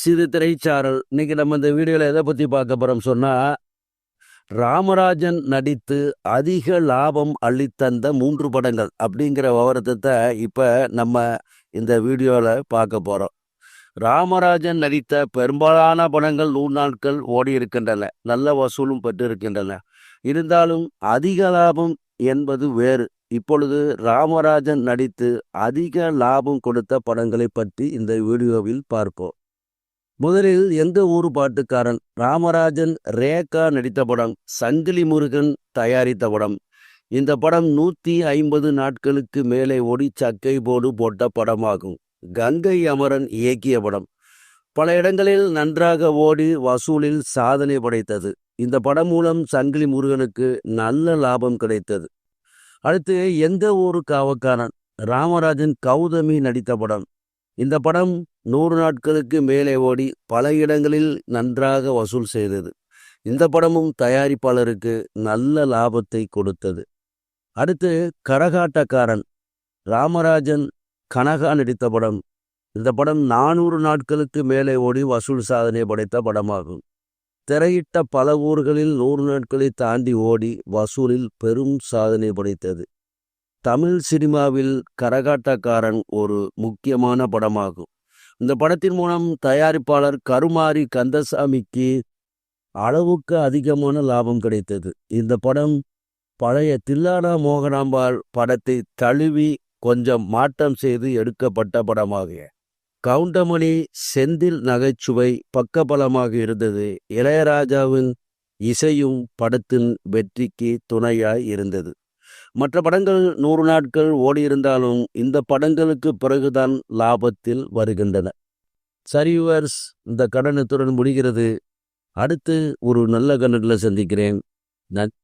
சிறு திரைச்சாரல். இன்னைக்கு நம்ம இந்த வீடியோவில் எதை பற்றி பார்க்க போகிறோம் சொன்னால், ராமராஜன் நடித்து அதிக லாபம் அள்ளித்தந்த 3 படங்கள் அப்படிங்கிற விவரத்தை இப்போ நம்ம இந்த வீடியோவில் பார்க்க போகிறோம். ராமராஜன் நடித்த பெரும்பாலான படங்கள் 100 நாட்கள் ஓடி இருக்கின்றன, நல்ல வசூலும் பெற்று இருக்கின்றன. இருந்தாலும் அதிக லாபம் என்பது வேறு. இப்பொழுது ராமராஜன் நடித்து அதிக லாபம் கொடுத்த படங்களை பற்றி இந்த வீடியோவில் பார்ப்போம். முதலில் எந்த ஊர் பாட்டுக்காரன். ராமராஜன் ரேகா நடித்த படம், சங்கிலி முருகன் தயாரித்த படம். இந்த படம் 150 நாட்களுக்கு மேலே ஓடி சக்கை போடு போட்ட படமாகும். கங்கை அமரன் இயக்கிய படம். பல இடங்களில் நன்றாக ஓடி வசூலில் சாதனை படைத்தது. இந்த படம் மூலம் சங்கிலி முருகனுக்கு நல்ல லாபம் கிடைத்தது. அடுத்து எந்த ஊரு காவக்காரன். ராமராஜன் கௌதமி நடித்த படம். இந்த படம் 100 நாட்களுக்கு மேலே ஓடி பல இடங்களில் நன்றாக வசூல் செய்தது. இந்த படமும் தயாரிப்பாளருக்கு நல்ல லாபத்தை கொடுத்தது. அடுத்து கரகாட்டக்காரன். ராமராஜன் கனகா நடித்த படம். இந்த படம் 400 நாட்களுக்கு மேலே ஓடி வசூல் சாதனை படைத்த படமாகும். திரையிட்ட பல ஊர்களில் 100 நாட்களை தாண்டி ஓடி வசூலில் பெரும் சாதனை படைத்தது. தமிழ் சினிமாவில் கரகாட்டக்காரன் ஒரு முக்கியமான படமாகும். இந்த படத்தின் மூலம் தயாரிப்பாளர் கருமாரி கந்தசாமிக்கு அளவுக்கு அதிகமான லாபம் கிடைத்தது. இந்த படம் பழைய தில்லானா மோகனாம்பாள் படத்தை தழுவி கொஞ்சம் மாற்றம் செய்து எடுக்கப்பட்ட படமாகிய கவுண்டமணி செந்தில் நகைச்சுவை பக்கபலமாக இருந்தது. இளையராஜாவின் இசையும் படத்தின் வெற்றிக்கு துணையாய் இருந்தது. மற்ற படங்கள் 100 நாட்கள் ஓடியிருந்தாலும் இந்த படங்களுக்கு பிறகுதான் லாபத்தில் வருகின்றன. சரிவர்ஸ், இந்த கடனத்துடன் முடிகிறது. அடுத்து ஒரு நல்ல கணக்கில் சந்திக்கிறேன். நன்றி.